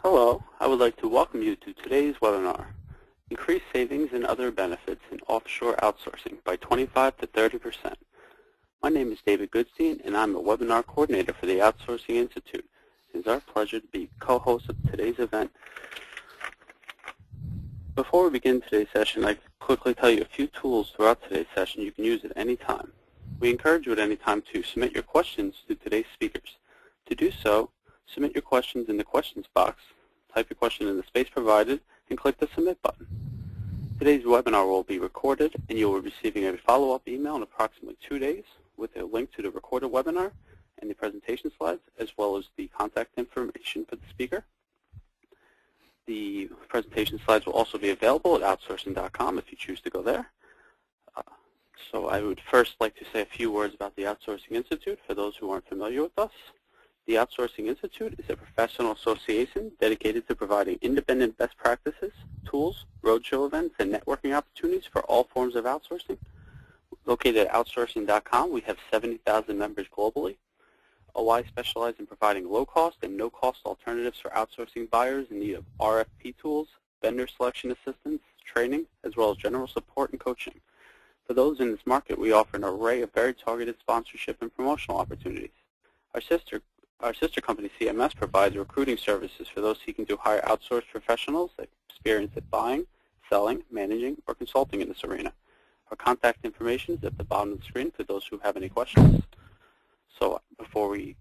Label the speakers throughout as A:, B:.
A: Hello, I would like to welcome you to today's webinar, Increase Savings and Other Benefits in Offshore Outsourcing by 25 to 30%. My name is David Goodstein, and I'm a webinar coordinator for the Outsourcing Institute. It is our pleasure to be co-host of today's event. Before we begin today's session, I'd like to quickly tell you a few tools throughout today's session you can use at any time. We encourage you at any time to submit your questions to today's speakers. To do so, submit your questions in the questions box, type your question in the space provided, and click the submit button. Today's webinar will be recorded, and you will be receiving a follow-up email in approximately 2 days with a link to the recorded webinar and the presentation slides, as well as the contact information for the speaker. The presentation slides will also be available at outsourcing.com if you choose to go there. So I would first like to say a few words about the Outsourcing Institute for those who aren't familiar with us. The Outsourcing Institute is a professional association dedicated to providing independent best practices, tools, roadshow events, and networking opportunities for all forms of outsourcing. Located at outsourcing.com, we have 70,000 members globally. OI specializes in providing low-cost and no-cost alternatives for outsourcing buyers in need of RFP tools, vendor selection assistance, training, as well as general support and coaching. For those in this market, we offer an array of very targeted sponsorship and promotional opportunities. Our sister company, CMS, provides recruiting services for those seeking to hire outsourced professionals that experience at buying, selling, managing, or consulting in this arena. Our contact information is at the bottom of the screen for those who have any questions. So before we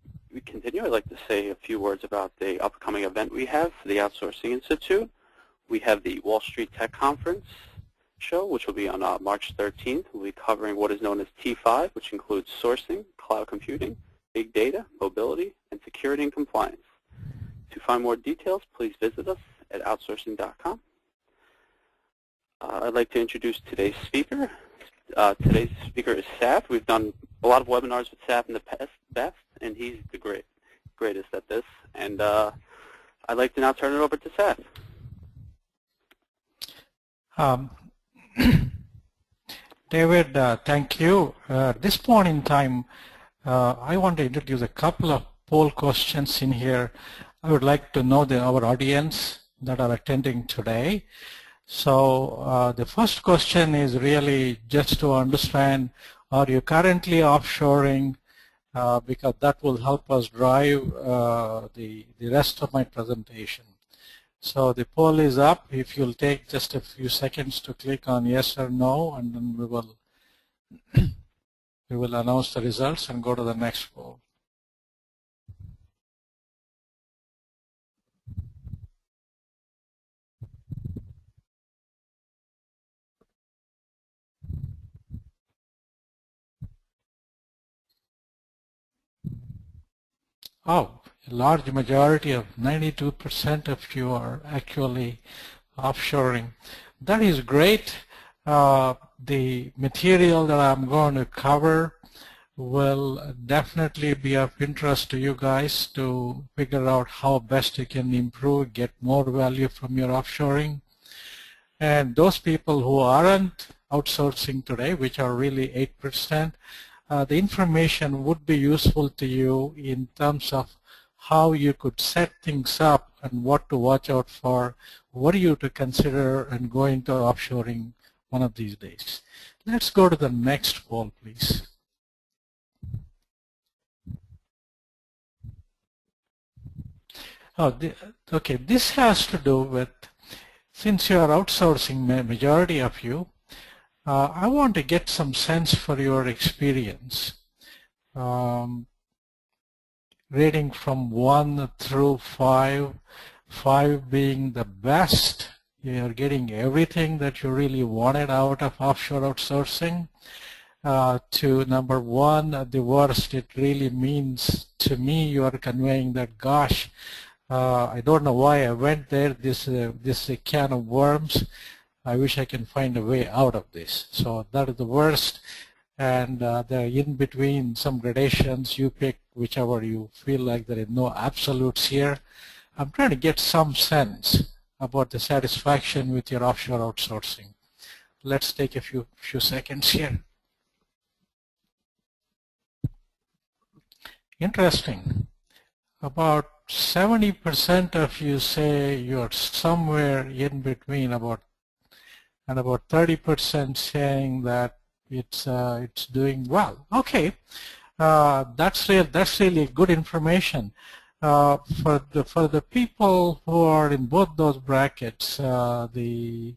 A: continue, I'd like to say a few words about the upcoming event we have for the Outsourcing Institute. We have the Wall Street Tech Conference show, which will be on March 13th. We'll be covering what is known as T5, which includes sourcing, cloud computing, big data, mobility, and security and compliance. To find more details, please visit us at outsourcing.com. I'd like to introduce today's speaker. Today's speaker is Sath. We've done a lot of webinars with Sath in the past, and he's the greatest at this. And I'd like to now turn it over to Sath.
B: David, thank you. At this point in time, I want to introduce a couple of poll questions in here. I would like to know our audience that are attending today. So the first question is really just to understand, are you currently offshoring? Because that will help us drive the rest of my presentation. So the poll is up. If you'll take just a few seconds to click on yes or no, and then we will announce the results and go to the next poll. Oh, a large majority of 92% of you are actually offshoring. That is great. The material that I'm going to cover will definitely be of interest to you guys to figure out how best you can improve, get more value from your offshoring. And those people who aren't outsourcing today, which are really 8%, the information would be useful to you in terms of how you could set things up and what to watch out for, what are you to consider and go into offshoring one of these days. Let's go to the next poll, please. Okay, this has to do with, since you are outsourcing, majority of you, I want to get some sense for your experience. Rating from 1 through 5, 5 being the best, you're getting everything that you really wanted out of offshore outsourcing, to number 1, the worst. It really means to me you are conveying that, gosh, I don't know why I went there, this is a can of worms. I wish I can find a way out of this. So that is the worst. And the in between, some gradations, you pick whichever you feel like. There is no absolutes here. I'm trying to get some sense about the satisfaction with your offshore outsourcing. Let's take a few seconds here. Interesting. About 70% of you say you're somewhere in between, about 30% saying that it's doing well. Okay, that's really good information. For the people who are in both those brackets, the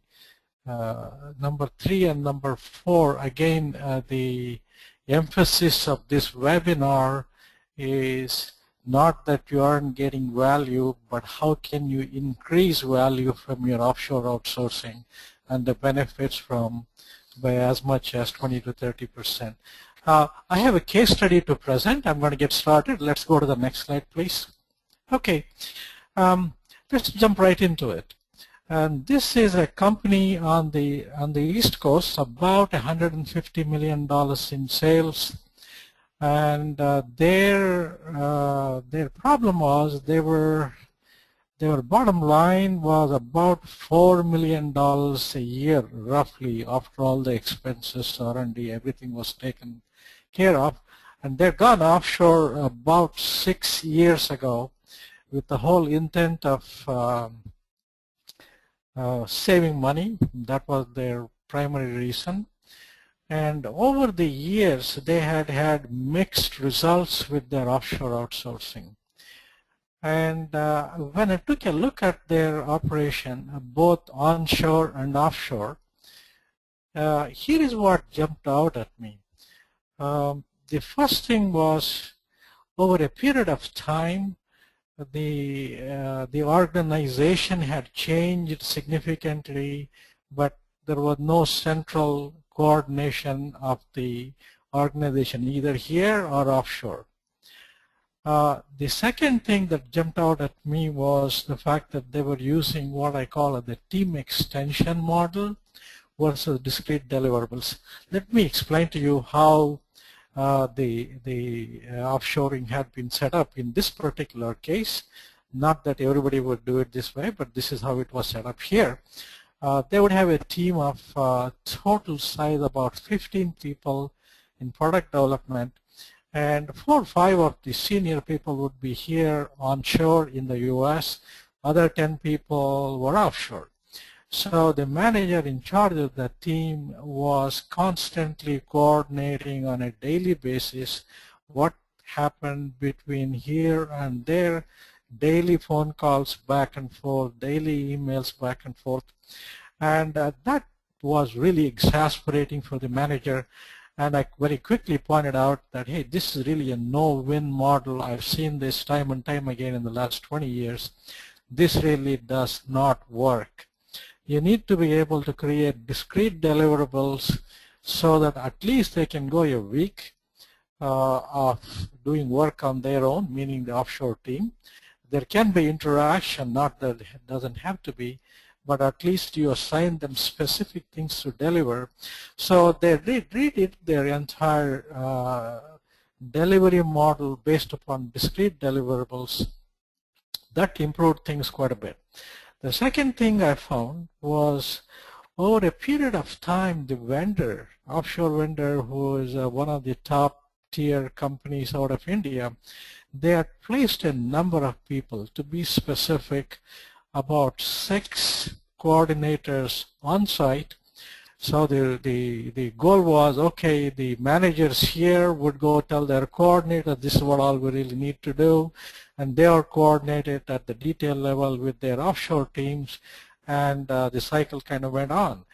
B: number 3 and number 4, again, the emphasis of this webinar is not that you aren't getting value, but how can you increase value from your offshore outsourcing and the benefits from by as much as 20 to 30%. I have a case study to present. I'm going to get started. Let's go to the next slide, please. Okay, let's jump right into it. And this is a company on the East Coast, about $150 million in sales, and their problem was their bottom line was about $4 million a year, roughly, after all the expenses, R&D, everything was taken care of, and they'd gone offshore about 6 years ago with the whole intent of saving money. That was their primary reason. And over the years, they had had mixed results with their offshore outsourcing. And when I took a look at their operation, both onshore and offshore, here is what jumped out at me. The first thing was, over a period of time, the organization had changed significantly, but there was no central coordination of the organization, either here or offshore. The second thing that jumped out at me was the fact that they were using what I call the team extension model versus discrete deliverables. Let me explain to you how the offshoring had been set up in this particular case. Not that everybody would do it this way, but this is how it was set up here. They would have a team of total size about 15 people in product development, and 4 or 5 of the senior people would be here onshore in the US. Other 10 people were offshore. So the manager in charge of the team was constantly coordinating on a daily basis what happened between here and there, daily phone calls back and forth, daily emails back and forth. And that was really exasperating for the manager. And I very quickly pointed out that, hey, this is really a no-win model. I've seen this time and time again in the last 20 years. This really does not work. You need to be able to create discrete deliverables so that at least they can go a week of doing work on their own, meaning the offshore team. There can be interaction, not that it doesn't have to be, but at least you assign them specific things to deliver. So they redid their entire delivery model based upon discrete deliverables. That improved things quite a bit. The second thing I found was, over a period of time, the vendor, offshore vendor, who is one of the top tier companies out of India, they had placed a number of people, to be specific, about 6 coordinators on site. So the goal was, okay, the managers here would go tell their coordinator, this is what all we really need to do, and they are coordinated at the detail level with their offshore teams, and the cycle kind of went on.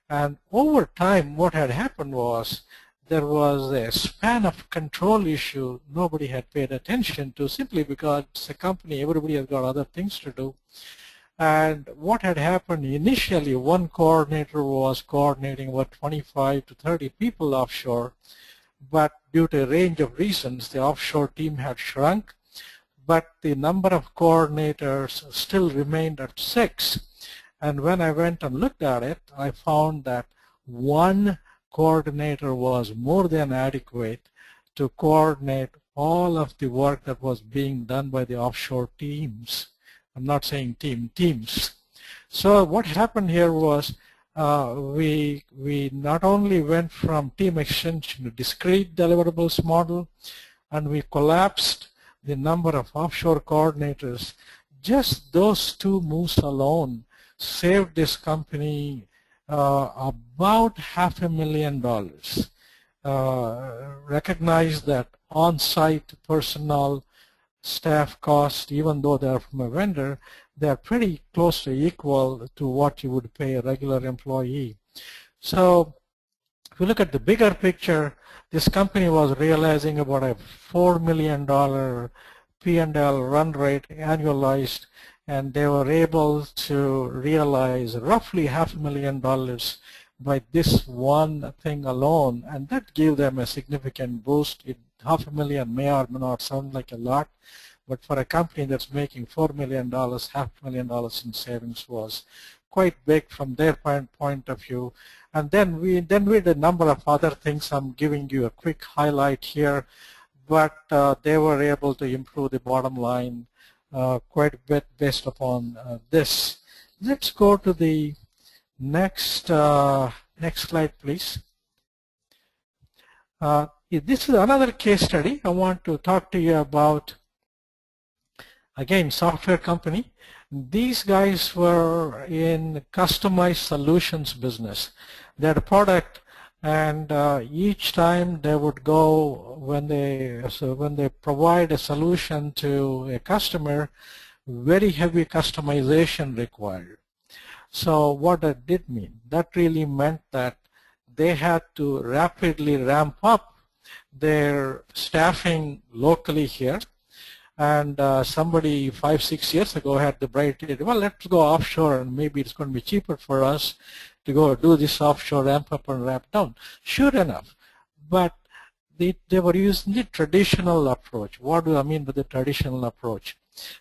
B: And over time, what had happened was there was a span of control issue nobody had paid attention to, simply because it's a company, everybody has got other things to do. And what had happened initially, one coordinator was coordinating about 25 to 30 people offshore, but due to a range of reasons, the offshore team had shrunk, but the number of coordinators still remained at 6. And when I went and looked at it, I found that one coordinator was more than adequate to coordinate all of the work that was being done by the offshore teams. I'm not saying teams. So what happened here was we not only went from team extension to discrete deliverables model, and we collapsed the number of offshore coordinators. Just those two moves alone saved this company about $500,000. Recognize that on-site personnel staff cost, even though they are from a vendor, they are pretty close to equal to what you would pay a regular employee. So if you look at the bigger picture, this company was realizing about a $4 million P&L run rate annualized, and they were able to realize roughly $500,000 by this one thing alone, and that gave them a significant boost. $500,000 may or may not sound like a lot, but for a company that's making $4 million, $500,000 in savings was quite big from their point of view. And then we did a number of other things. I'm giving you a quick highlight here, but they were able to improve the bottom line quite a bit based upon this. Let's go to the next slide, please. This is another case study I want to talk to you about. Again, software company. These guys were in customized solutions business. They had a product, and each time they would go, when they provide a solution to a customer, very heavy customization required. So what that did mean? That really meant that they had to rapidly ramp up their staffing locally here. And somebody 5-6 years ago had the bright idea, well, let's go offshore, and maybe it's going to be cheaper for us to go do this offshore, ramp up and ramp down. Sure enough, but they were using the traditional approach. What do I mean by the traditional approach?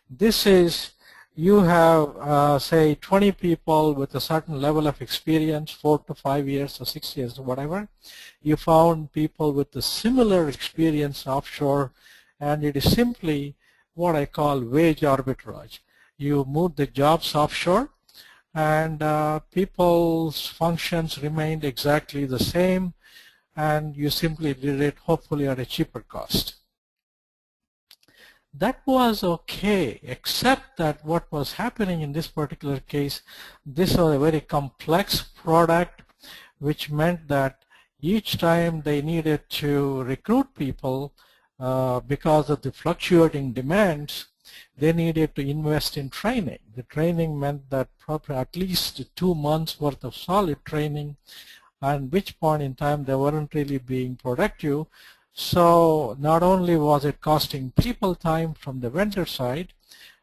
B: This is, you have, say, 20 people with a certain level of experience, 4 to 5 years or 6 years or whatever. You found people with a similar experience offshore, and it is simply what I call wage arbitrage. You move the jobs offshore, and people's functions remained exactly the same, and you simply did it hopefully at a cheaper cost. That was okay, except that what was happening in this particular case, this was a very complex product, which meant that each time they needed to recruit people, because of the fluctuating demands, they needed to invest in training. The training meant that probably at least 2 months worth of solid training, at which point in time they weren't really being productive. So not only was it costing people time from the vendor side,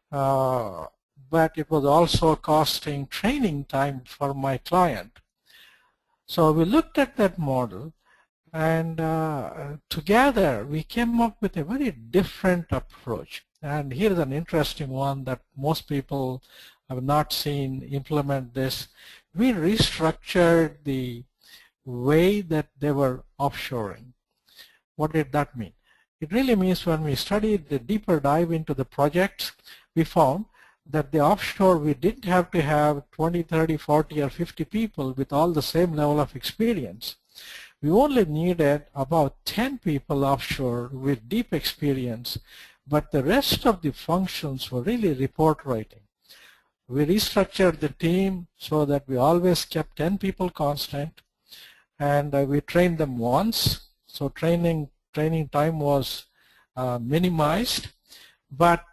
B: but it was also costing training time for my client. So we looked at that model, and together we came up with a very different approach. And here's an interesting one that most people have not seen implement this. We restructured the way that they were offshoring. What did that mean? It really means when we studied the deeper dive into the projects, we found that the offshore, we didn't have to have 20, 30, 40, or 50 people with all the same level of experience. We only needed about 10 people offshore with deep experience, but the rest of the functions were really report writing. We restructured the team so that we always kept 10 people constant, and we trained them once. So training time was minimized. But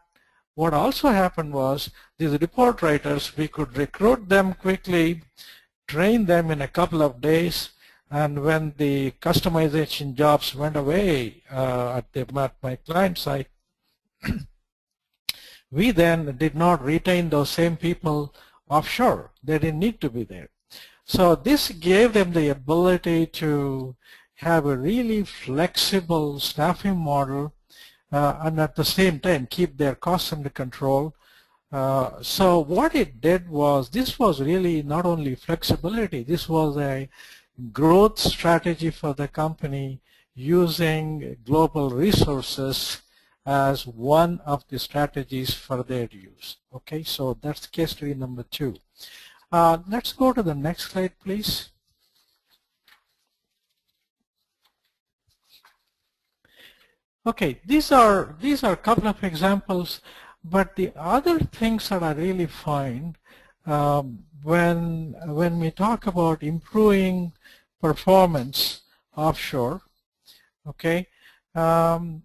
B: what also happened was these report writers, we could recruit them quickly, train them in a couple of days, and when the customization jobs went away at my client site, we then did not retain those same people offshore. They didn't need to be there. So this gave them the ability to have a really flexible staffing model and at the same time keep their costs under control. So what it did was, this was really not only flexibility, this was a growth strategy for the company using global resources as one of the strategies for their use. Okay, so that's case study number 2. Let's go to the next slide, please. Okay, these are a couple of examples, but the other things that I really find when we talk about improving performance offshore, okay, um,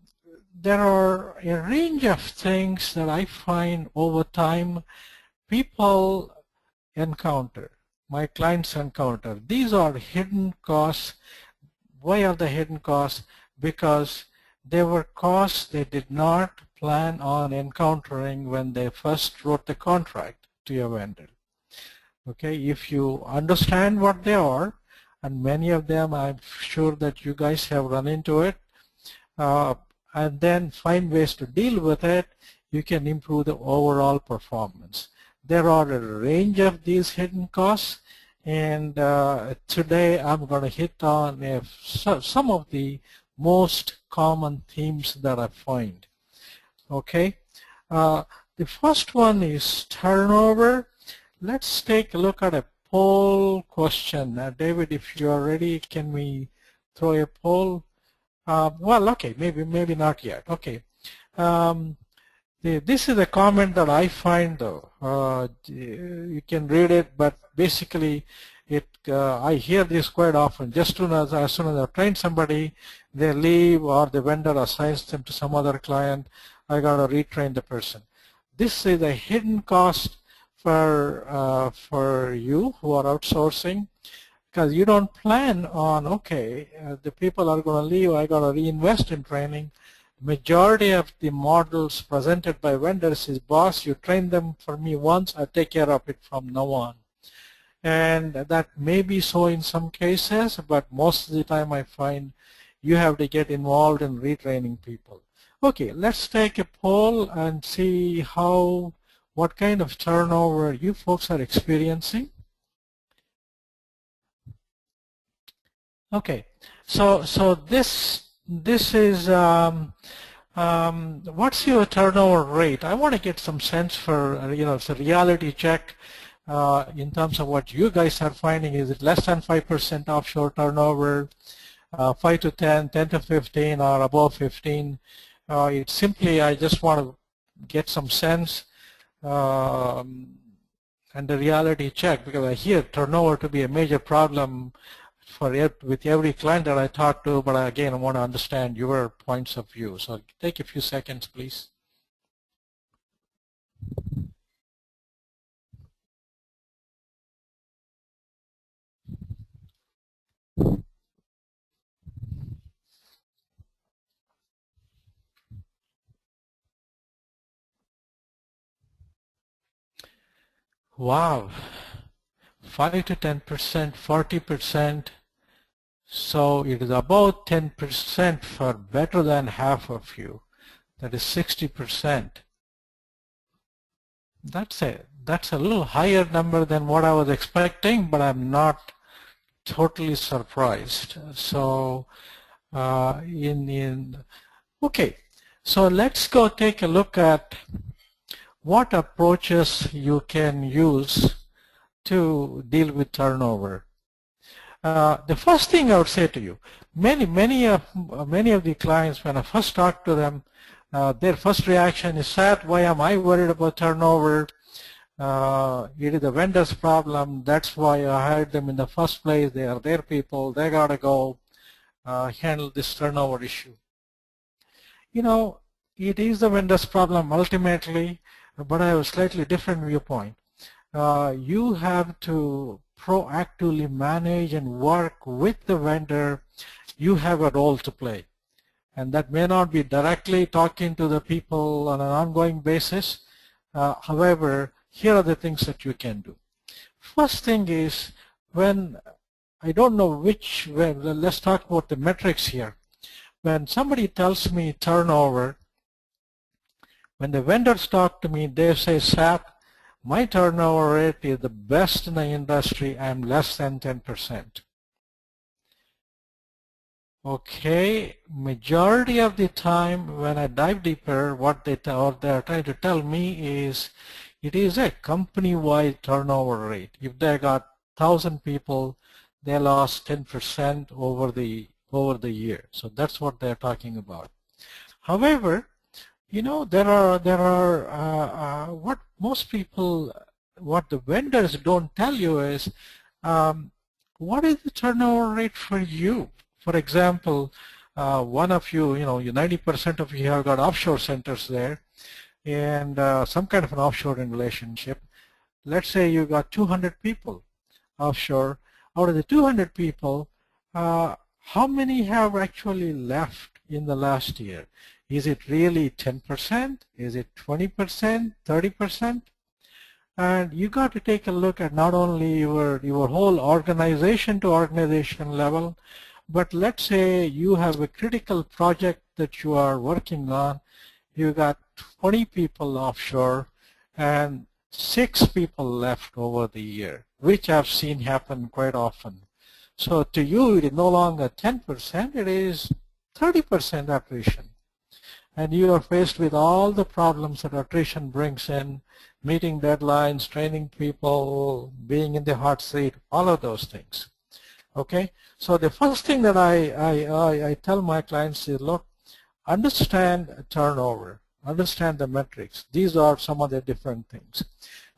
B: there are a range of things that I find over time people encounter, my clients encounter. These are hidden costs. Why are they hidden costs? Because they were costs they did not plan on encountering when they first wrote the contract to your vendor. Okay, if you understand what they are, and many of them I'm sure that you guys have run into it, and then find ways to deal with it, you can improve the overall performance. There are a range of these hidden costs, and today I'm going to hit on some of the most common themes that I find. Okay, the first one is turnover. Let's take a look at a poll question. David, if you are ready, can we throw a poll? Well, okay, maybe not yet. Okay. This is a comment that I find, though. You can read it, but basically, I hear this quite often. Just as soon as I train somebody, they leave or the vendor assigns them to some other client, I got to retrain the person. This is a hidden cost for you who are outsourcing, because you don't plan on, okay, the people are going to leave, I got to reinvest in training. Majority of the models presented by vendors is, boss, you train them for me once, I take care of it from now on. And that may be so in some cases, but most of the time I find you have to get involved in retraining people. Okay, let's take a poll and see what kind of turnover you folks are experiencing. Okay, so this is what's your turnover rate? I want to get some sense for it's a reality check in terms of what you guys are finding. Is it less than 5% offshore turnover, 5 to 10, 10 to 15, or above 15? It's simply I just want to get some sense and the reality check, because I hear turnover to be a major problem with every client that I talk to, but again, I want to understand your points of view. So take a few seconds, please. Wow, 5 to 10%, 40%. So it is about 10% for better than half of you. That is 60%. That's a little higher number than what I was expecting, but I'm not totally surprised. So okay, so let's go take a look at what approaches you can use to deal with turnover. The first thing I would say to you, many of the clients, when I first talk to them, their first reaction is, Sat, why am I worried about turnover? It is the vendor's problem. That's why I hired them in the first place. They are their people. They got to go handle this turnover issue. It is the vendor's problem ultimately, but I have a slightly different viewpoint. You have to proactively manage and work with the vendor. You have a role to play, and that may not be directly talking to the people on an ongoing basis. However, here are the things that you can do. First thing is, when I don't know let's talk about the metrics here. When somebody tells me turnover, when the vendors talk to me, they say, Sat, my turnover rate is the best in the industry. I'm less than 10%. Okay, majority of the time when I dive deeper, what they're trying to tell me is it is a company-wide turnover rate. If they got 1,000 people, they lost 10% over the year. So that's what they're talking about. However, you know, there are what most people, what the vendors don't tell you is, what is the turnover rate for you? For example, one of you, you know, 90% of you have got offshore centers there, and some kind of an offshoring relationship. Let's say you got 200 people offshore. Out of the 200 people, how many have actually left in the last year? Is it really 10%? Is it 20%, 30%? And you got to take a look at not only your whole organization to organization level, but let's say you have a critical project that you are working on. You got 20 people offshore and 6 people left over the year, which I've seen happen quite often. So to you, it is no longer 10%, it is 30% attrition. And you are faced with all the problems that attrition brings in, meeting deadlines, training people, being in the hot seat, all of those things. Okay, so the first thing that I tell my clients is, look, understand turnover, understand the metrics. These are some of the different things.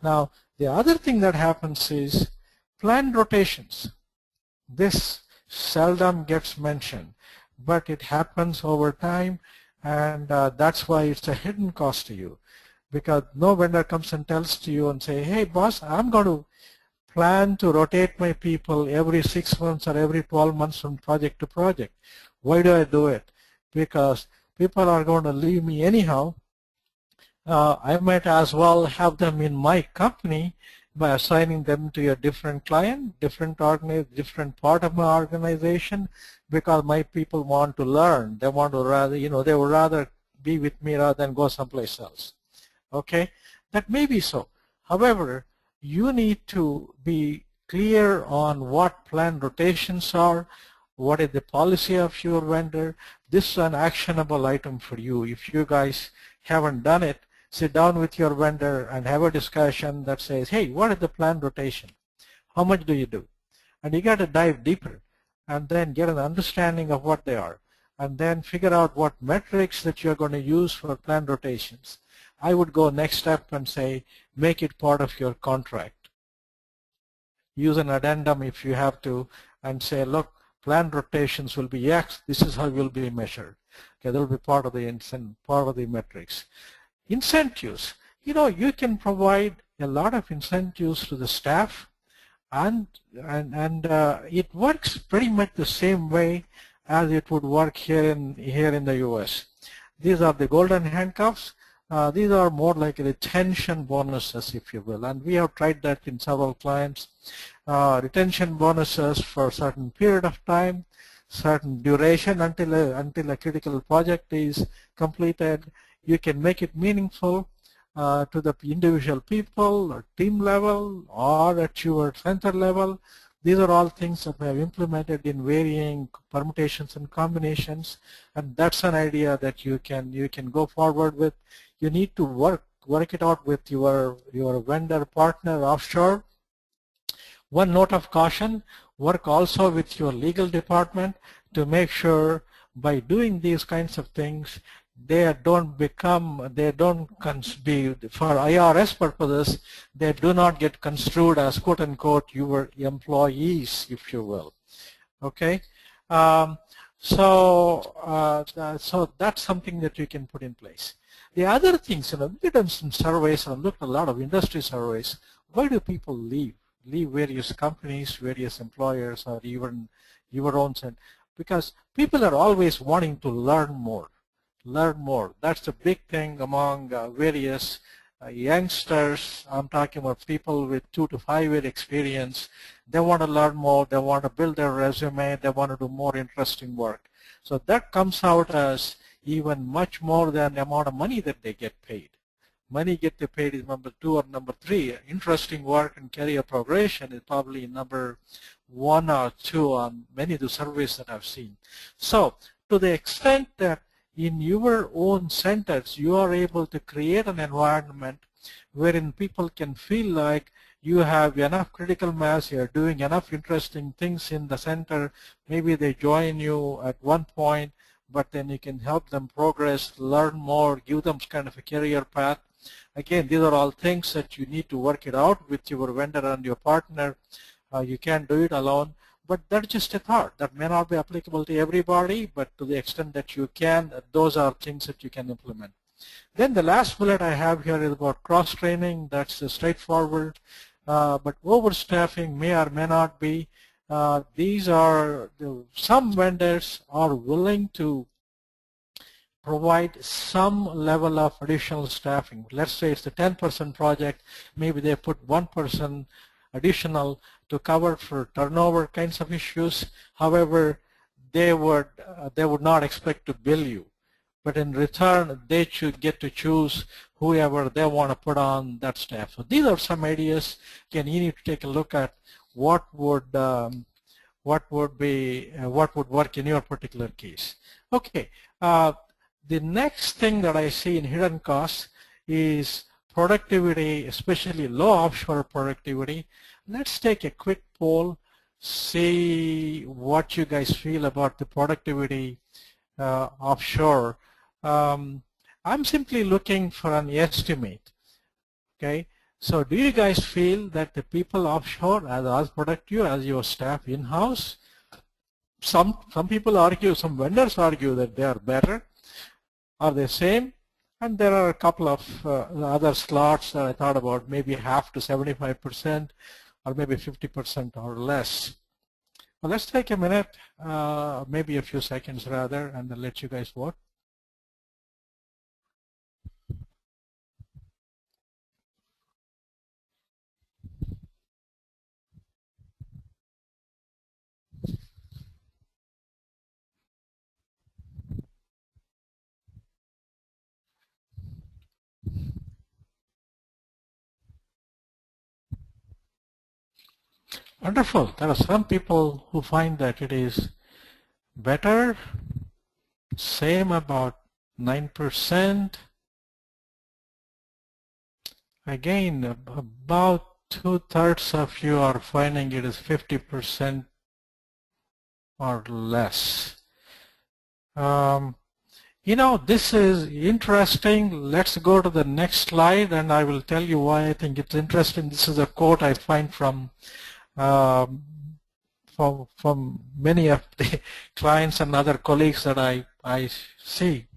B: Now, the other thing that happens is planned rotations. This seldom gets mentioned, but it happens over time, and that's why it's a hidden cost to you, because no vendor comes and tells to you and say, hey boss, I'm going to plan to rotate my people every 6 months or every 12 months from project to project. Why do I do it? Because people are going to leave me anyhow. I might as well have them in my company by assigning them to a different client, different part of my organization, because my people want to learn. They want to rather, you know, they would rather be with me rather than go someplace else. Okay, that may be so. However, you need to be clear on what planned rotations are, what is the policy of your vendor. This is an actionable item for you. If you guys haven't done it, sit down with your vendor and have a discussion that says, hey, what is the planned rotation? How much do you do? And you got to dive deeper and then get an understanding of what they are, and then figure out what metrics that you're going to use for planned rotations. I would go next step and say, make it part of your contract. Use an addendum if you have to, and say, look, planned rotations will be X. This is how it will be measured. Okay, that will be part of the metrics. Incentives. You know, you can provide a lot of incentives to the staff, and it works pretty much the same way as it would work here in the U.S. These are the golden handcuffs. These are more like retention bonuses, if you will, and we have tried that in several clients. Retention bonuses for a certain period of time, certain duration until a critical project is completed. You can make it meaningful to the individual people or team level or at your center level. These are all things that we have implemented in varying permutations and combinations, and that's an idea that you can go forward with. You need to work it out with your vendor partner offshore. One note of caution, work also with your legal department to make sure by doing these kinds of things, they don't be, for IRS purposes, they do not get construed as quote unquote your employees, if you will. Okay, so that's something that you can put in place. The other things, we've done some surveys and looked at a lot of industry surveys. Why do people leave various companies, various employers, or even your own center? Because people are always wanting to learn more. That's the big thing among various youngsters. I'm talking about people with 2 to 5 year experience. They want to learn more. They want to build their resume. They want to do more interesting work. So that comes out as even much more than the amount of money that they get paid. Money get paid is number 2 or number 3. Interesting work and career progression is probably number 1 or 2 on many of the surveys that I've seen. So to the extent that in your own centers you are able to create an environment wherein people can feel like you have enough critical mass, you're doing enough interesting things in the center, maybe they join you at one point, but then you can help them progress, learn more, give them kind of a career path. Again, these are all things that you need to work it out with your vendor and your partner. You can't do it alone, but that's just a thought. That may not be applicable to everybody, but to the extent that you can, those are things that you can implement. Then the last bullet I have here is about cross-training. That's straightforward, but overstaffing may or may not be. Some vendors are willing to provide some level of additional staffing. Let's say it's a 10% project, maybe they put 1% additional to cover for turnover kinds of issues. However, they would not expect to bill you, but in return they should get to choose whoever they want to put on that staff. So these are some ideas. Again, you need to take a look at what would work in your particular case. Okay. The next thing that I see in hidden costs is productivity, especially low offshore productivity. Let's take a quick poll, see what you guys feel about the productivity offshore. I'm simply looking for an estimate. Okay, so do you guys feel that the people offshore are as productive as your staff in-house? Some people argue, some vendors argue that they are better. Are the same? And there are a couple of other slots that I thought about, maybe half to 75% or maybe 50% or less. Well, let's take a minute, maybe a few seconds rather, and then let you guys vote. Wonderful. There are some people who find that it is better, same about 9%. Again, about 2/3 of you are finding it is 50% or less. You know, this is interesting. Let's go to the next slide and I will tell you why I think it's interesting. This is a quote I find from many of the clients and other colleagues that I see.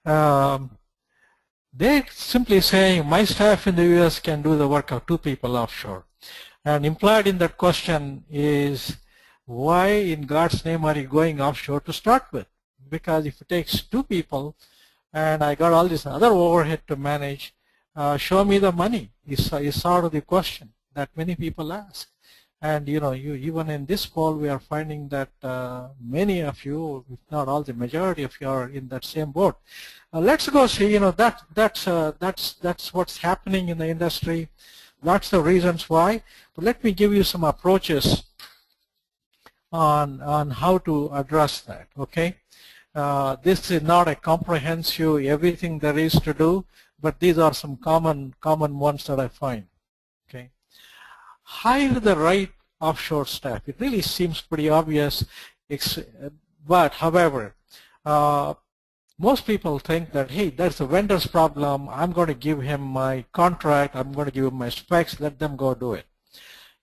B: They're simply saying, my staff in the U.S. can do the work of 2 people offshore. And implied in that question is, why in God's name are you going offshore to start with? Because if it takes 2 people and I got all this other overhead to manage, show me the money is sort of the question that many people ask. And you know, even in this poll, we are finding that many of you, if not all, the majority of you are in that same boat. Let's go see. You know, that's what's happening in the industry. Lots of reasons why. But let me give you some approaches on how to address that. Okay, this is not a comprehensive everything there is to do, but these are some common ones that I find. Okay. Hire the right offshore staff. It really seems pretty obvious, but however, most people think that, hey, that's the vendor's problem. I'm going to give him my contract. I'm going to give him my specs. Let them go do it.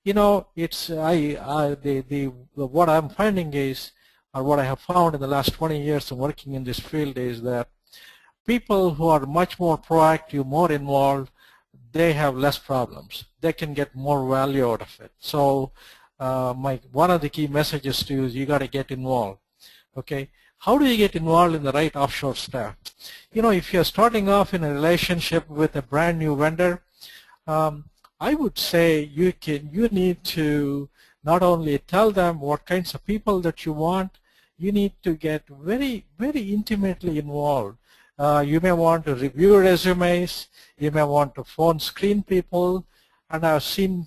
B: You know, it's what I'm finding is, or what I have found in the last 20 years of working in this field is that people who are much more proactive, more involved, they have less problems. They can get more value out of it. So one of the key messages to you is you got to get involved. Okay, how do you get involved in the right offshore staff? You know, if you're starting off in a relationship with a brand new vendor, I would say you need to not only tell them what kinds of people that you want, you need to get very, very intimately involved. You may want to review resumes, you may want to phone screen people, and I've seen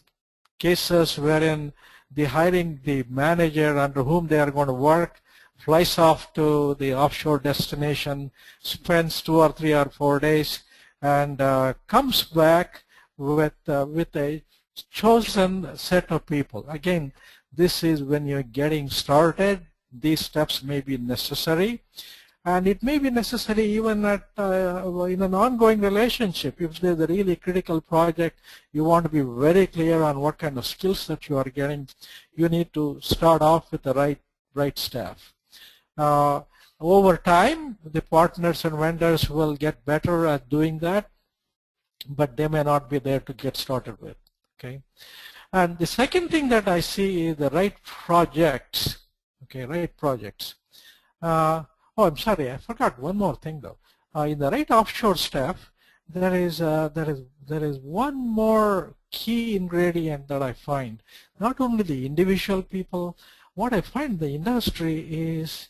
B: cases wherein the hiring the manager under whom they are going to work flies off to the offshore destination, spends 2 or 3 or 4 days, and comes back with a chosen set of people. Again, this is when you're getting started. These steps may be necessary. And it may be necessary even at in an ongoing relationship. If there's a really critical project, you want to be very clear on what kind of skills that you are getting. You need to start off with the right staff. Over time, the partners and vendors will get better at doing that, but they may not be there to get started with. Okay. And the second thing that I see is the right projects. Okay, right projects. Oh, I'm sorry, I forgot one more thing though. In the right offshore staff, there is one more key ingredient that I find. Not only the individual people, what I find in the industry is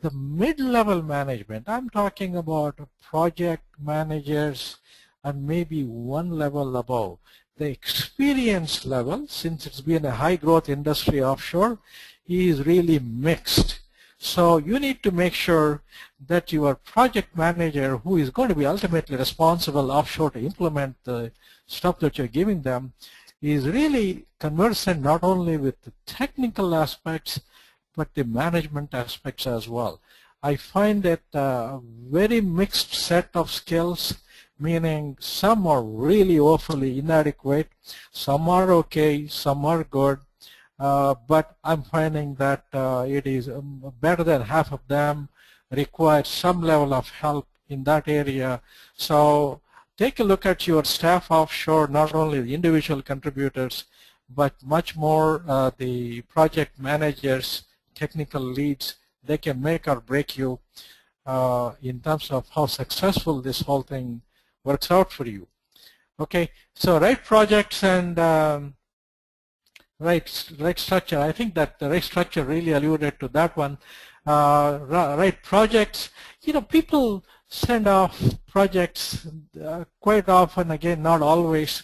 B: the mid-level management. I'm talking about project managers and maybe one level above. The experience level, since it's been a high-growth industry offshore, is really mixed. So you need to make sure that your project manager, who is going to be ultimately responsible offshore to implement the stuff that you're giving them, is really conversant not only with the technical aspects, but the management aspects as well. I find that a very mixed set of skills, meaning some are really awfully inadequate, some are okay, some are good, but I'm finding that it is better than half of them require some level of help in that area. So take a look at your staff offshore, not only the individual contributors, but much more the project managers, technical leads. They can make or break you in terms of how successful this whole thing works out for you. Okay, so right projects and right structure. I think that the right structure really alluded to that one. Right projects. You know, people send off projects quite often. Again, not always.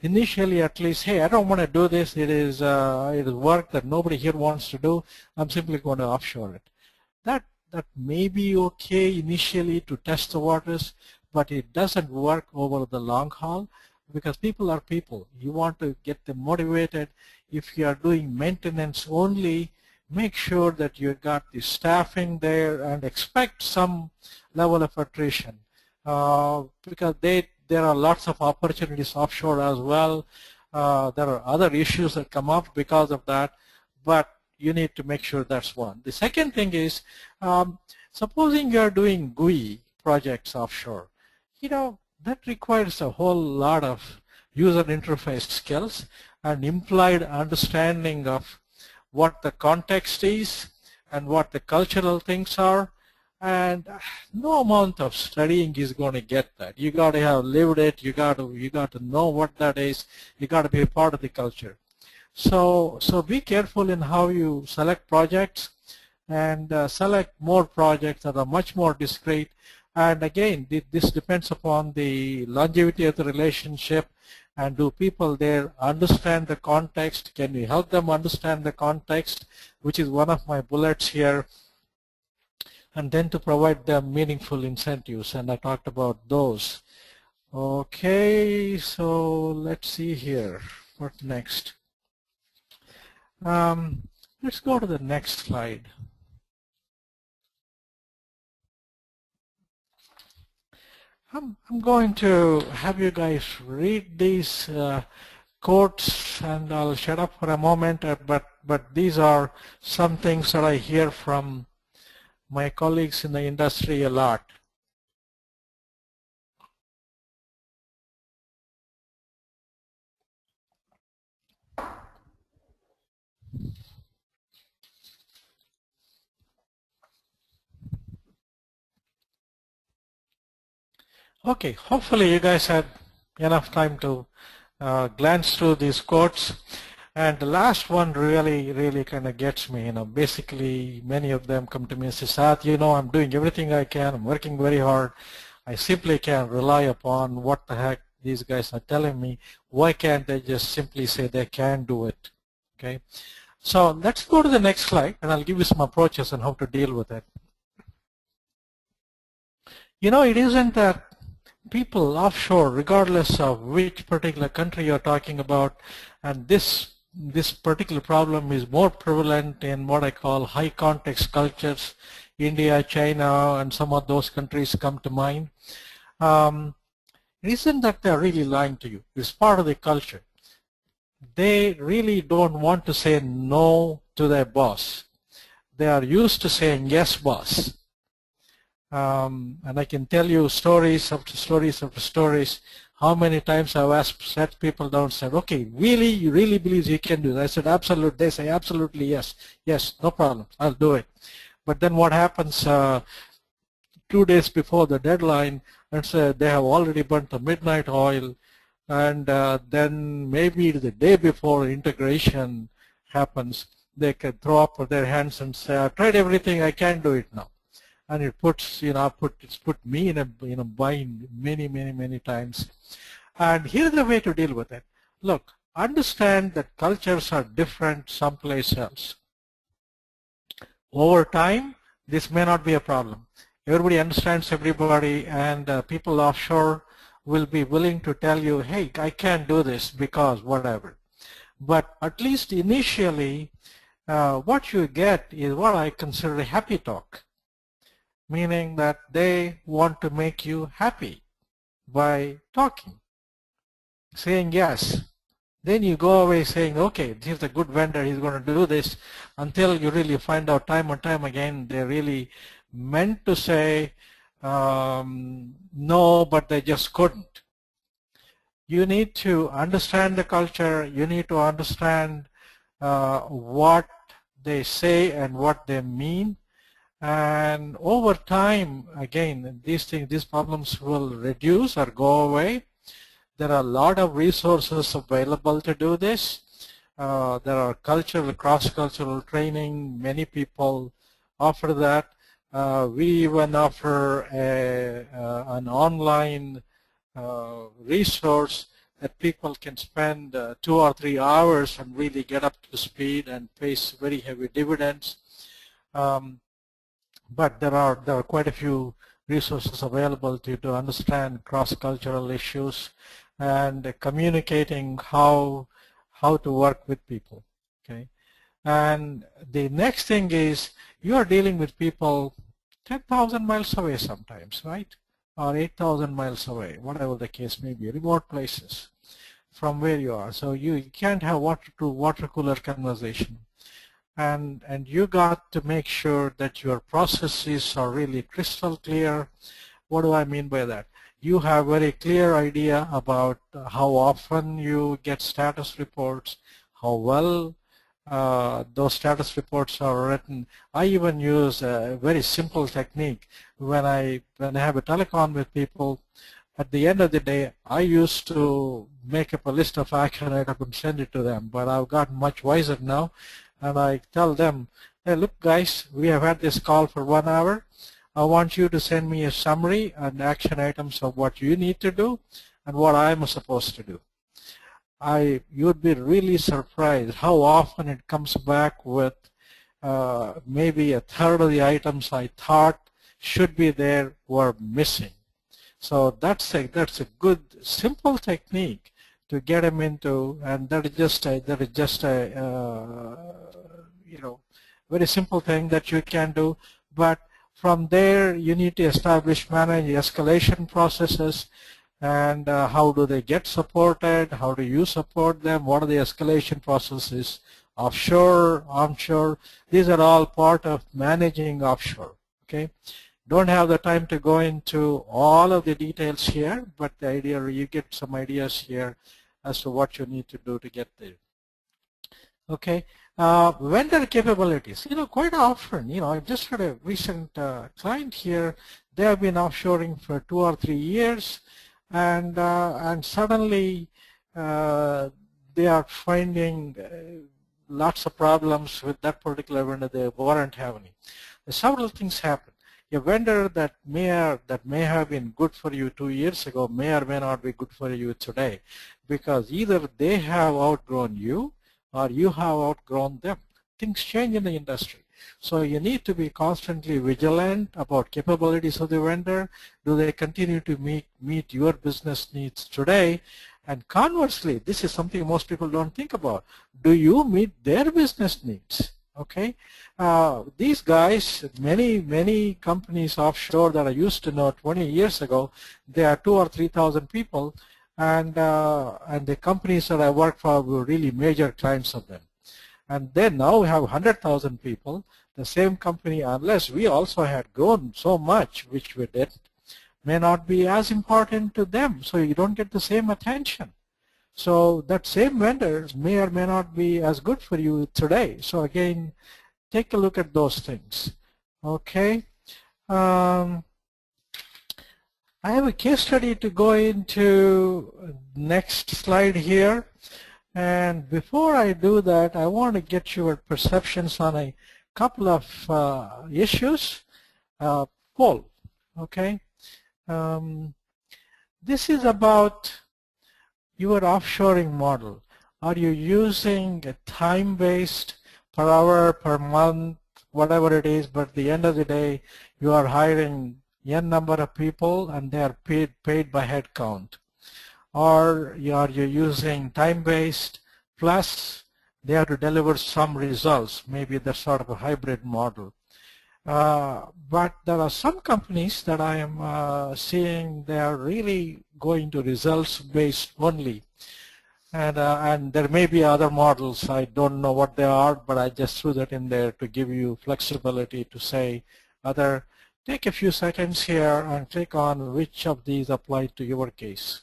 B: Initially, at least, hey, I don't want to do this. It is work that nobody here wants to do. I'm simply going to offshore it. That may be okay initially to test the waters, but it doesn't work over the long haul because people are people. You want to get them motivated. If you are doing maintenance only, make sure that you got the staffing there and expect some level of attrition because there are lots of opportunities offshore as well. There are other issues that come up because of that, but you need to make sure that's one. The second thing is, supposing you're doing GUI projects offshore, you know, that requires a whole lot of user interface skills and implied understanding of what the context is and what the cultural things are, and no amount of studying is going to get that. You got to have lived it. You got to know what that is. You got to be a part of the culture. So be careful in how you select projects, and select more projects that are much more discrete. And again, this depends upon the longevity of the relationship, and do people there understand the context? Can we help them understand the context, which is one of my bullets here, and then to provide them meaningful incentives, and I talked about those. Okay, so let's see here. What next? Let's go to the next slide. I'm going to have you guys read these quotes, and I'll shut up for a moment, but these are some things that I hear from my colleagues in the industry a lot. Okay, hopefully you guys had enough time to glance through these quotes. And the last one really kind of gets me. You know, basically many of them come to me and say, Sath, you know, I'm doing everything I can. I'm working very hard. I simply can't rely upon what the heck these guys are telling me. Why can't they just simply say they can do it? Okay. So let's go to the next slide, and I'll give you some approaches on how to deal with it. You know, it isn't that people offshore, regardless of which particular country you're talking about, and this particular problem is more prevalent in what I call high context cultures. India, China, and some of those countries come to mind. It isn't that they're really lying to you. It's part of the culture. They really don't want to say no to their boss. They are used to saying yes, boss. And I can tell you stories after stories after stories, how many times I've sat people down and said, okay, really, you really believe you can do that? I said, absolutely. They say, absolutely, yes. Yes, no problem. I'll do it. But then what happens 2 days before the deadline, and say they have already burnt the midnight oil, and then maybe the day before integration happens, they can throw up their hands and say, I've tried everything, I can't do it now. And it puts, it's put me in a bind many times. And here's the way to deal with it. Look, understand that cultures are different someplace else. Over time, this may not be a problem. Everybody understands everybody, and people offshore will be willing to tell you, hey, I can't do this because whatever. But at least initially, what you get is what I consider a happy talk, meaning that they want to make you happy by talking, saying yes. Then you go away saying, okay, he's a good vendor, he's going to do this, until you really find out time and time again they really meant to say no, but they just couldn't. You need to understand the culture, you need to understand what they say and what they mean, and over time, again, these problems will reduce or go away. There are a lot of resources available to do this. There are cross-cultural training. Many people offer that. We even offer an online resource that people can spend 2 or 3 hours and really get up to speed and face very heavy dividends. But there are quite a few resources available to understand cross-cultural issues and communicating how to work with people. Okay, and the next thing is you are dealing with people 10,000 miles away sometimes, right? Or 8,000 miles away, whatever the case may be, remote places from where you are. So you can't have water cooler conversation. And you got to make sure that your processes are really crystal clear. What do I mean by that? You have a very clear idea about how often you get status reports, how well those status reports are written. I even use a very simple technique when I have a telecon with people. At the end of the day, I used to make up a list of action items and send it to them, but I've gotten much wiser now, and I tell them, hey, look guys, we have had this call for 1 hour. I want you to send me a summary and action items of what you need to do and what I'm supposed to do. You'd be really surprised how often it comes back with maybe a third of the items I thought should be there were missing. So that's a good simple technique to get them into, and that is just a very simple thing that you can do. But from there, you need to manage escalation processes, and how do they get supported? How do you support them? What are the escalation processes? Offshore, onshore, these are all part of managing offshore. Okay, don't have the time to go into all of the details here, but the idea, you get some ideas here as to what you need to do to get there. Okay, vendor capabilities. Quite often, I just had a recent client here. They have been offshoring for 2 or 3 years, and suddenly they are finding lots of problems with that particular vendor. They weren't having. Several things happen. A vendor that may have been good for you 2 years ago may or may not be good for you today, because either they have outgrown you or you have outgrown them. Things change in the industry. So you need to be constantly vigilant about capabilities of the vendor. Do they continue to meet your business needs today? And conversely, this is something most people don't think about. Do you meet their business needs? Okay, these guys, many companies offshore that I used to know 20 years ago, they are 2,000 or 3,000 people, and the companies that I work for were really major clients of them. And then now we have 100,000 people. The same company, unless we also had grown so much, which we did, may not be as important to them. So you don't get the same attention. So that same vendor may or may not be as good for you today. So again, take a look at those things. Okay. I have a case study to go into. Next slide here. And before I do that, I want to get your perceptions on a couple of issues. Poll. Okay. This is about your offshoring model. Are you using a time-based per hour, per month, whatever it is, but at the end of the day, you are hiring n number of people and they are paid by head count? Or are you using time-based plus they have to deliver some results? Maybe that's sort of a hybrid model. But there are some companies that I am seeing they are really going to results-based only. And there may be other models. I don't know what they are, but I just threw that in there to give you flexibility to say other. Take a few seconds here and click on which of these apply to your case.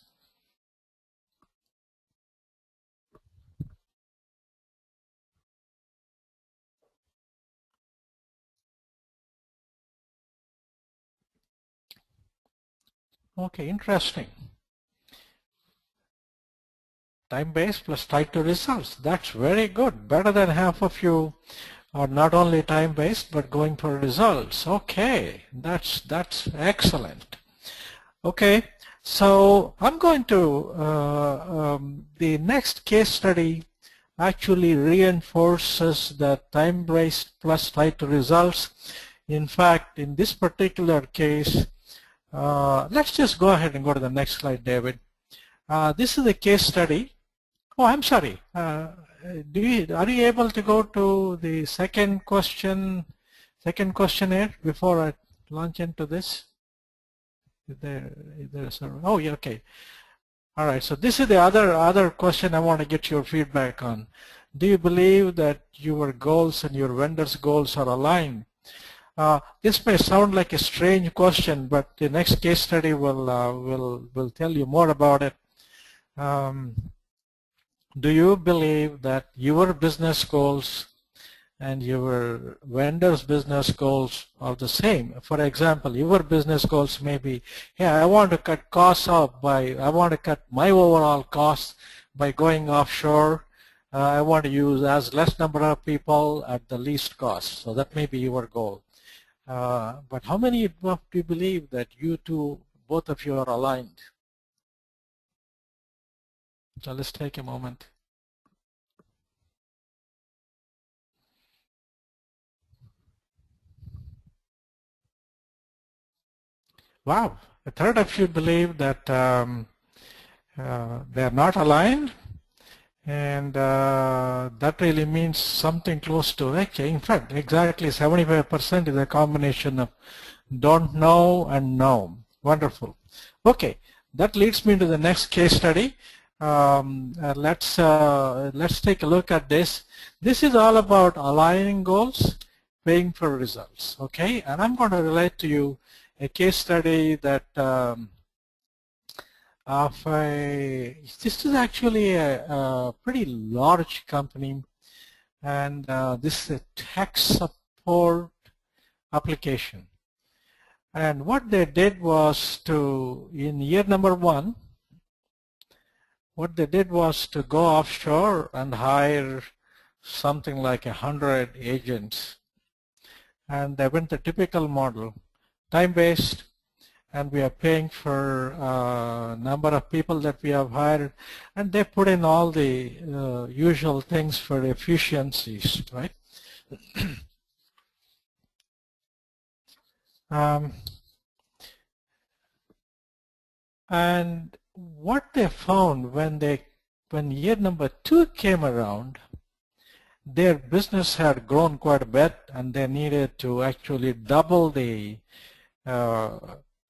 B: Okay, interesting. Time-based plus tied to results. That's very good. Better than half of you are not only time-based but going for results. Okay, that's excellent. Okay, so I'm going to the next case study actually reinforces that time-based plus tied to results. In fact, in this particular case, let's just go ahead and go to the next slide, David. This is a case study. Oh, I'm sorry. Are you able to go to the second questionnaire before I launch into this? Oh, yeah, okay. All right. So this is the other question I want to get your feedback on. Do you believe that your goals and your vendor's goals are aligned? This may sound like a strange question, but the next case study will tell you more about it. Do you believe that your business goals and your vendor's business goals are the same? For example, your business goals may be, hey, I want to cut costs out I want to cut my overall costs by going offshore. I want to use as less number of people at the least cost. So that may be your goal. But how many do you believe that both of you are aligned? So let's take a moment. Wow, a third of you believe that they are not aligned, and that really means something close to, okay, in fact, exactly 75% is a combination of don't know and know. Wonderful. Okay, that leads me to the next case study. Let's take a look at this. This is all about aligning goals, paying for results. Okay, and I'm going to relate to you a case study that this is actually a pretty large company, and this is a tax support application. And what they did was in year number 1, what they did was to go offshore and hire something like 100 agents. And they went the typical model, time-based, and we are paying for number of people that we have hired, and they put in all the usual things for efficiencies, right? And what they found when year number 2 came around, their business had grown quite a bit, and they needed to actually double the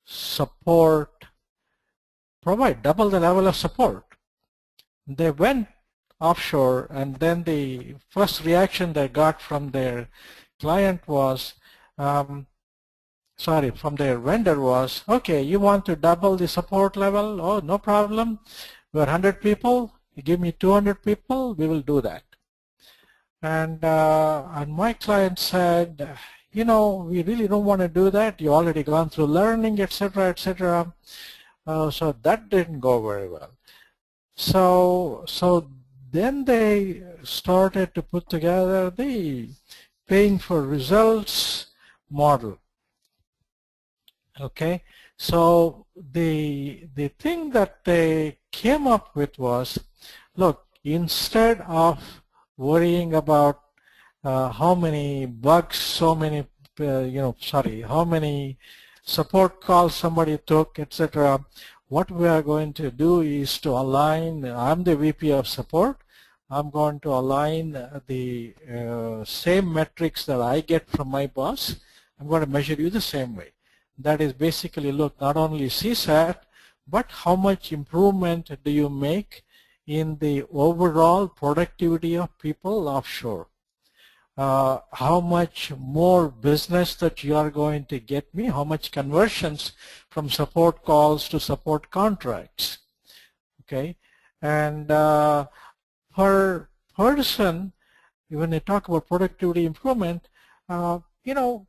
B: support, provide double the level of support. They went offshore, and then the first reaction they got from their client was, from their vendor was, okay, you want to double the support level? Oh, no problem. We're 100 people. You give me 200 people, we will do that. And my client said, you know, we really don't want to do that. You already gone through learning, etc., etc. So that didn't go very well. So then they started to put together the paying for results model. Okay, so the thing that they came up with was, look, instead of worrying about how many bugs, how many support calls somebody took, etc., what we are going to do is to align. I'm the VP of support. I'm going to align the same metrics that I get from my boss. I'm going to measure you the same way. That is basically, look, not only CSAT, but how much improvement do you make in the overall productivity of people offshore? How much more business that you are going to get me, how much conversions from support calls to support contracts, okay? And per person, when they talk about productivity improvement, you know,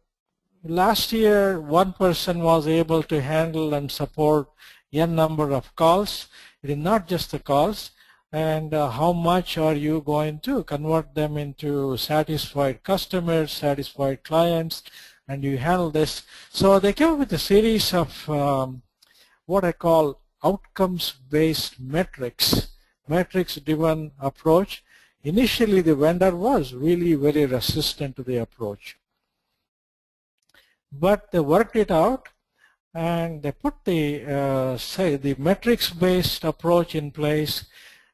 B: last year one person was able to handle and support n number of calls. It is not just the calls. And how much are you going to convert them into satisfied customers, satisfied clients, and you handle this. So they came up with a series of what I call outcomes-based metrics-driven approach. Initially, the vendor was really very resistant to the approach. But they worked it out, and they put the, the metrics-based approach in place.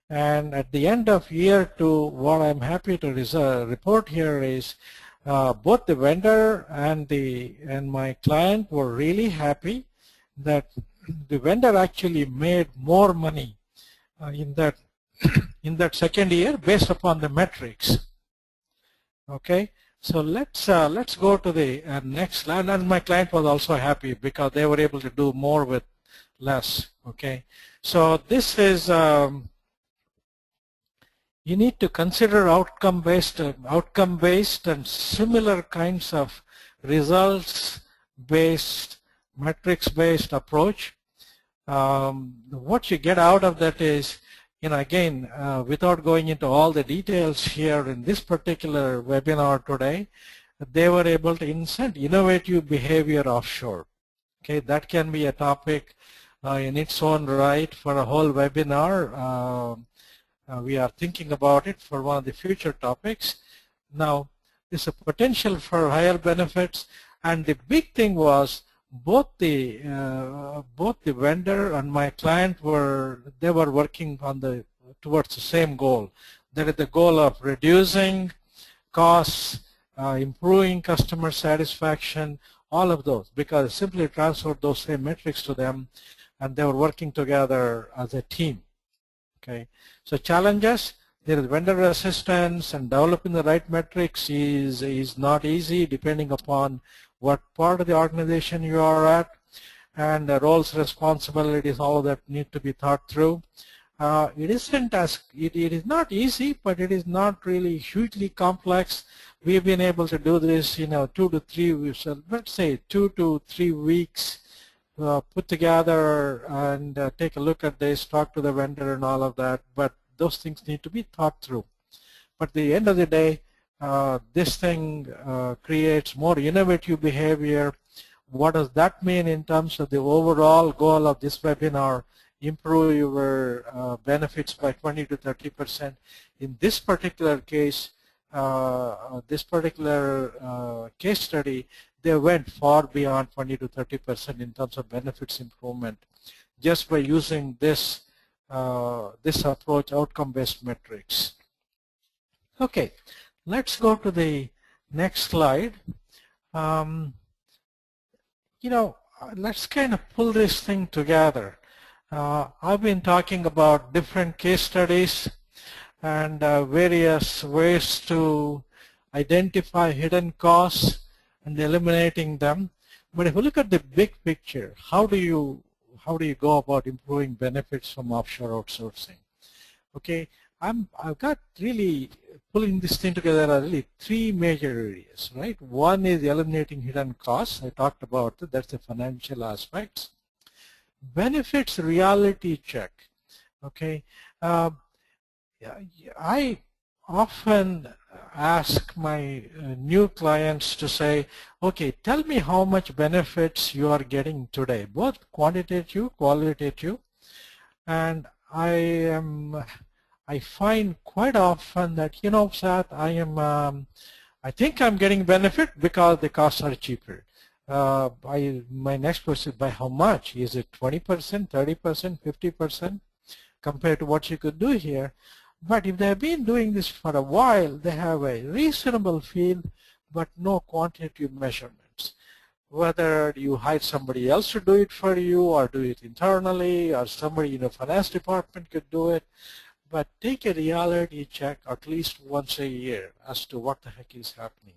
B: And at the end of year 2, what I'm happy to report here is both the vendor and my client were really happy that the vendor actually made more money in that second year based upon the metrics. Okay, so let's go to the next slide. And my client was also happy because they were able to do more with less. Okay, so this is. You need to consider outcome-based and similar kinds of results-based, metrics-based approach. What you get out of that is, you know, again, without going into all the details here in this particular webinar today, they were able to incent innovative behavior offshore. Okay, that can be a topic in its own right for a whole webinar. We are thinking about it for one of the future topics. Now, there's a potential for higher benefits, and the big thing was both the vendor and my client were working on towards the same goal. That is the goal of reducing costs, improving customer satisfaction, all of those, because simply transferred those same metrics to them, and they were working together as a team. Okay, so challenges, there is vendor resistance, and developing the right metrics is not easy depending upon what part of the organization you are at, and the roles, responsibilities, all that need to be thought through. It is not easy, but it is not really hugely complex. We've been able to do this, 2 to 3 weeks, let's say 2 to 3 weeks. Put together and take a look at this, talk to the vendor and all of that, but those things need to be thought through. But at the end of the day, this thing creates more innovative behavior. What does that mean in terms of the overall goal of this webinar? Improve your benefits by 20 to 30%. In this particular case, case study, they went far beyond 20 to 30% in terms of benefits improvement just by using this approach, outcome-based metrics. Okay, Let's go to the next slide. Let's kind of pull this thing together. I've been talking about different case studies and various ways to identify hidden costs and eliminating them. But if you look at the big picture, how do you go about improving benefits from offshore outsourcing? Okay, I've got really pulling this thing together are really three major areas, right? One is eliminating hidden costs. I talked about it. That's the financial aspects. Benefits reality check. Okay, I often ask my new clients to say, okay, tell me how much benefits you are getting today, both quantitative, qualitative, and I find quite often that, Sat, I think I'm getting benefit because the costs are cheaper. My next question is by how much? Is it 20%, 30%, 50% compared to what you could do here? But if they've been doing this for a while, they have a reasonable feel, but no quantitative measurements. Whether you hire somebody else to do it for you or do it internally or somebody in the finance department could do it, but take a reality check at least once a year as to what the heck is happening.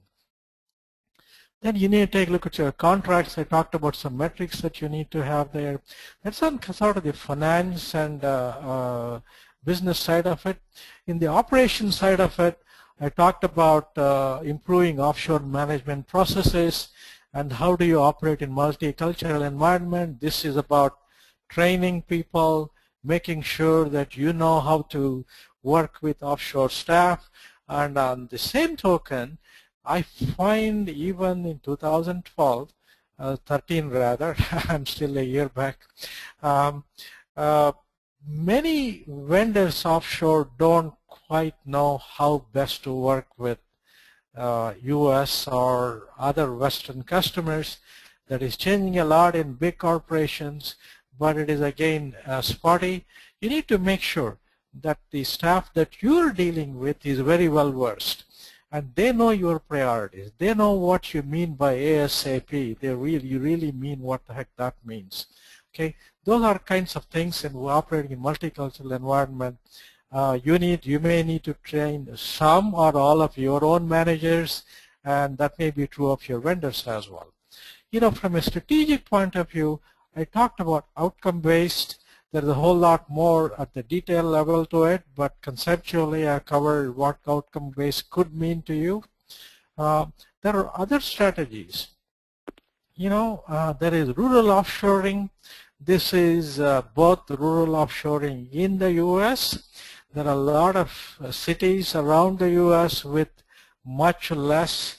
B: Then you need to take a look at your contracts. I talked about some metrics that you need to have there. That's on sort of the finance and business side of it. In the operation side of it, I talked about improving offshore management processes and how do you operate in multicultural environment. This is about training people, making sure that you know how to work with offshore staff. And on the same token, I find even in 2012, 13 rather, I'm still a year back, many vendors offshore don't quite know how best to work with US or other Western customers. That is changing a lot in big corporations, but it is again spotty. You need to make sure that the staff that you're dealing with is very well versed and they know your priorities. They know what you mean by ASAP. You really mean what the heck that means. Okay, those are kinds of things, and we're operating in multicultural environment. You may need to train some or all of your own managers, and that may be true of your vendors as well. From a strategic point of view, I talked about outcome-based. There's a whole lot more at the detail level to it, but conceptually I covered what outcome-based could mean to you. There are other strategies. There is rural offshoring. This is both rural offshoring in the U.S. There are a lot of cities around the U.S. with much less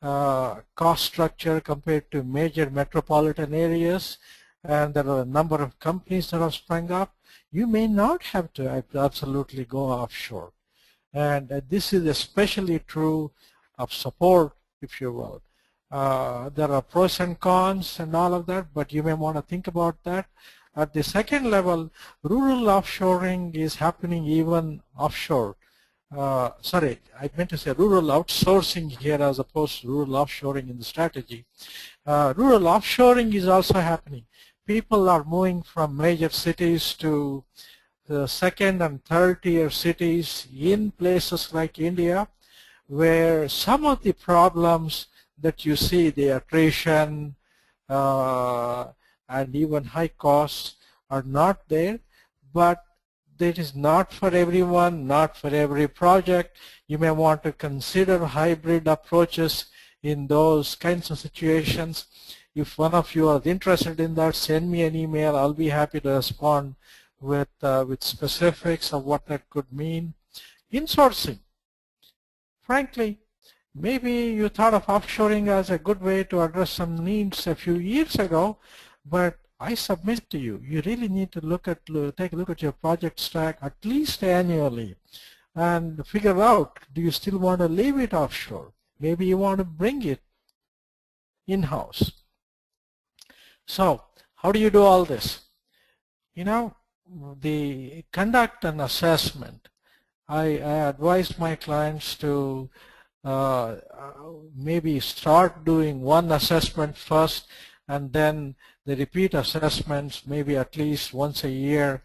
B: cost structure compared to major metropolitan areas, and there are a number of companies that have sprung up. You may not have to absolutely go offshore, and this is especially true of support, if you will. There are pros and cons and all of that, but you may want to think about that. At the second level, rural offshoring is happening even offshore. Sorry, I meant to say rural outsourcing here as opposed to rural offshoring in the strategy. Rural offshoring is also happening. People are moving from major cities to the second and third tier cities in places like India, where some of the problems that you see, the attrition and even high costs, are not there, but that is not for everyone, not for every project. You may want to consider hybrid approaches in those kinds of situations. If one of you are interested in that, send me an email. I'll be happy to respond with specifics of what that could mean. Insourcing. Frankly, maybe you thought of offshoring as a good way to address some needs a few years ago, but I submit to you, you really need to take a look at your project stack at least annually and figure out, do you still want to leave it offshore? Maybe you want to bring it in-house. So how do you do all this? The conduct an assessment. I advise my clients to maybe start doing one assessment first, and then they repeat assessments maybe at least once a year,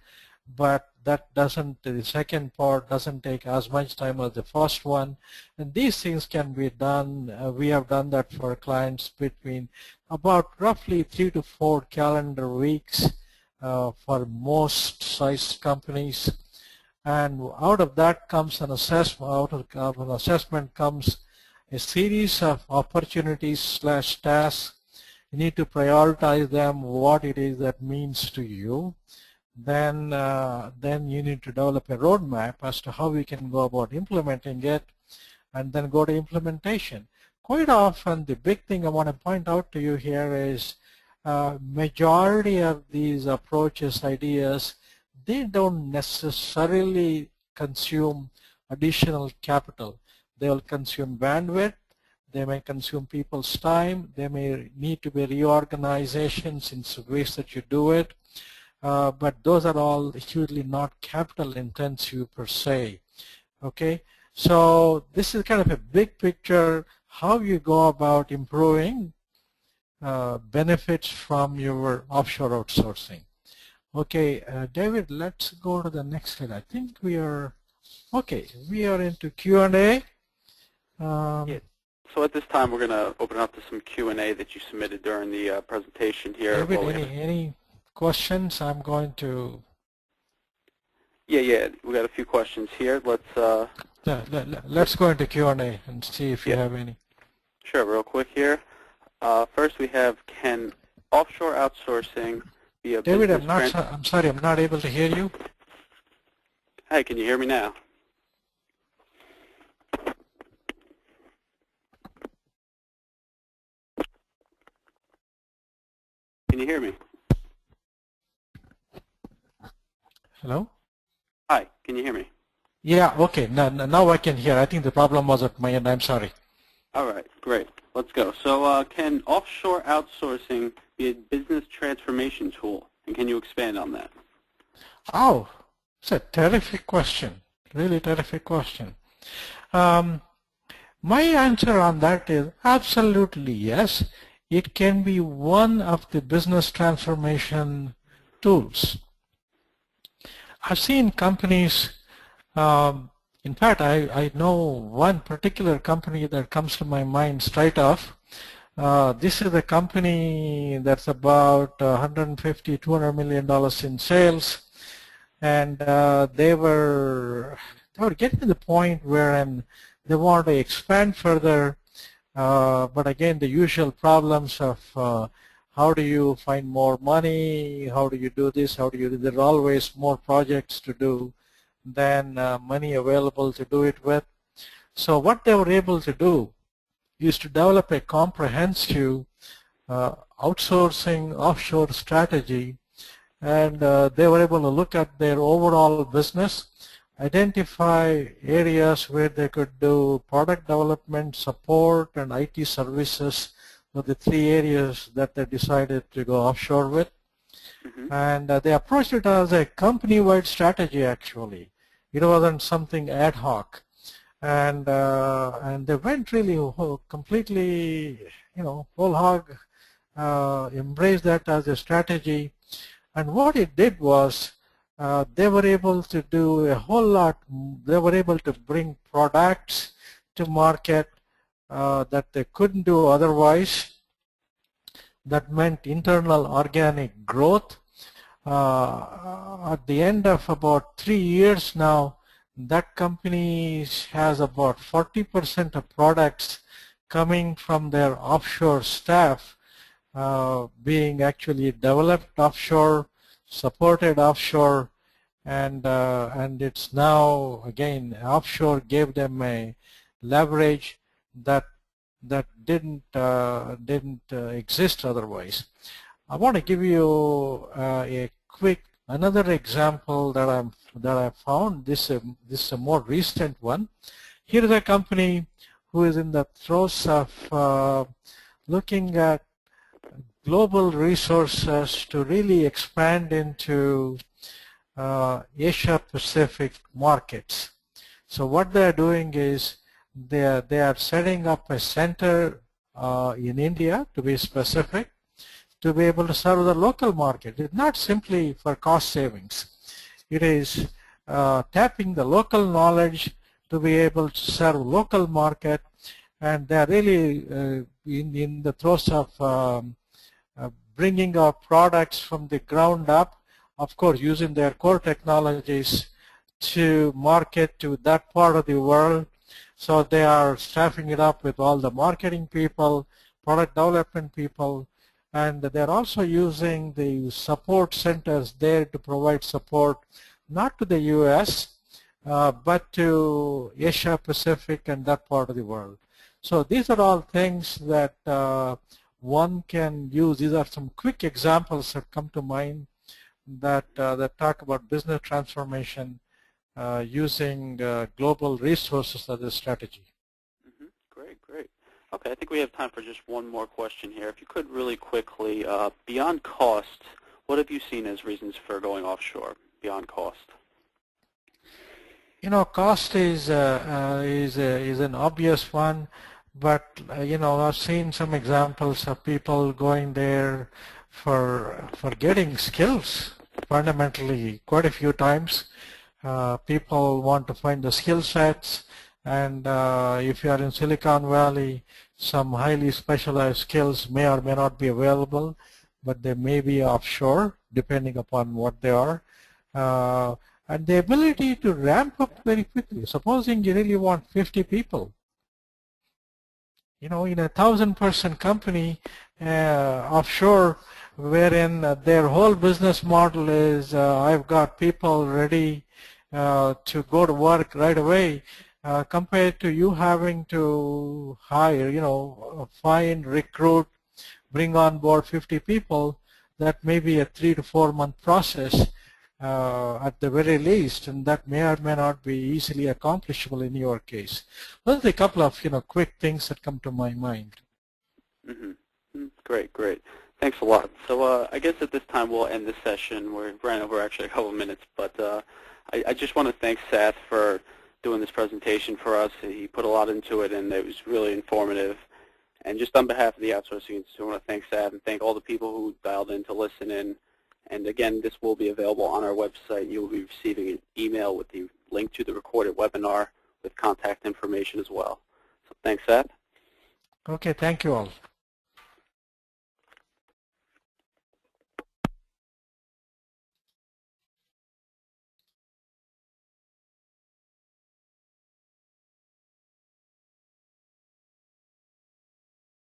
B: but that doesn't, the second part doesn't take as much time as the first one. And these things can be done, we have done that for clients between about roughly 3 to 4 calendar weeks for most sized companies. And out of that comes an assessment, out of an assessment comes a series of opportunities / tasks. You need to prioritize them, what it is that means to you. Then you need to develop a roadmap as to how we can go about implementing it, and then go to implementation. Quite often, the big thing I want to point out to you here is majority of these approaches, ideas, they don't necessarily consume additional capital. They will consume bandwidth, they may consume people's time, they may need to be reorganizations in ways that you do it, but those are all hugely not capital intensive per se. Okay, so this is kind of a big picture, how you go about improving benefits from your offshore outsourcing. Okay, David, let's go to the next slide. I think we are, okay, we are into Q&A.
A: Yeah. So at this time, we're going to open up to some Q&A that you submitted during the presentation here.
B: David, any questions? I'm going to...
A: Yeah, we got a few questions here.
B: Let's go into Q&A and see if you have any.
A: Sure, real quick here. First we have, can offshore outsourcing be a
B: David,
A: business
B: I'm sorry, I'm not able to hear you.
A: Hey, can you hear me now? Can you hear me?
B: Hello?
A: Hi, can you hear me?
B: Yeah, okay, now I can hear. I think the problem was at my end. I'm sorry.
A: All right, great. Let's go. So can offshore outsourcing be a business transformation tool, and can you expand on that?
B: Oh, it's a terrific question. Really terrific question. My answer on that is absolutely yes. It can be one of the business transformation tools. I've seen companies, in fact, I know one particular company that comes to my mind straight off. This is a company that's about $150, $200 million in sales, and they were getting to the point where they wanted to expand further. But again, the usual problems of how do you find more money, how do you do this, how do you do, there are always more projects to do than money available to do it with. So what they were able to do is to develop a comprehensive outsourcing offshore strategy, and they were able to look at their overall business, identify areas where they could do product development, support, and IT services were the 3 areas that they decided to go offshore with. Mm-hmm. And they approached it as a company-wide strategy, actually. It wasn't something ad hoc. And they went really completely, whole hog, embraced that as a strategy. And what it did was, they were able to do a whole lot. They were able to bring products to market that they couldn't do otherwise. That meant internal organic growth. At the end of about 3 years now, that company has about 40% of products coming from their offshore staff being actually developed offshore, supported offshore, and it's now, again, offshore gave them a leverage that didn't exist otherwise. I want to give you a quick another example that I found. This is a more recent one. Here is a company who is in the throes of looking at global resources to really expand into Asia Pacific markets. So what they're doing is They are setting up a center in India, to be specific, to be able to serve the local market. It's not simply for cost savings. It is tapping the local knowledge to be able to serve local market, and they're really in the throes of bringing our products from the ground up, of course using their core technologies to market to that part of the world. So they are staffing it up with all the marketing people, product development people, and they're also using the support centers there to provide support not to the US but to Asia Pacific and that part of the world. So these are all things that one can use. These are some quick examples that come to mind that talk about business transformation using global resources as a strategy.
A: Great, great. Okay, I think we have time for just one more question here. If you could really quickly, beyond cost, what have you seen as reasons for going offshore beyond cost?
B: You know, cost is an obvious one, but you know, I've seen some examples of people going there for getting skills. Fundamentally, quite a few times, people want to find the skill sets, and if you are in Silicon Valley, some highly specialized skills may or may not be available, but they may be offshore, depending upon what they are. And the ability to ramp up very quickly. Supposing you really want 50 people, you know, in a 1,000-person company offshore, wherein their whole business model is I've got people ready to go to work right away, compared to you having to hire, you know, find, recruit, bring on board 50 people. That may be a 3 to 4 month process at the very least, and that may or may not be easily accomplishable in your case. Those are a couple of, you know, quick things that come to my mind.
A: Great, great. Thanks a lot. So I guess at this time we'll end this session. We ran over actually a couple of minutes, but I just want to thank Sath for doing this presentation for us. He put a lot into it, and it was really informative. And just on behalf of the Outsourcing Institute, I want to thank Sath and thank all the people who dialed in to listen in. And again, this will be available on our website. You will be receiving an email with the link to the recorded webinar with contact information as well. So thanks, Sath.
B: Okay, thank you all.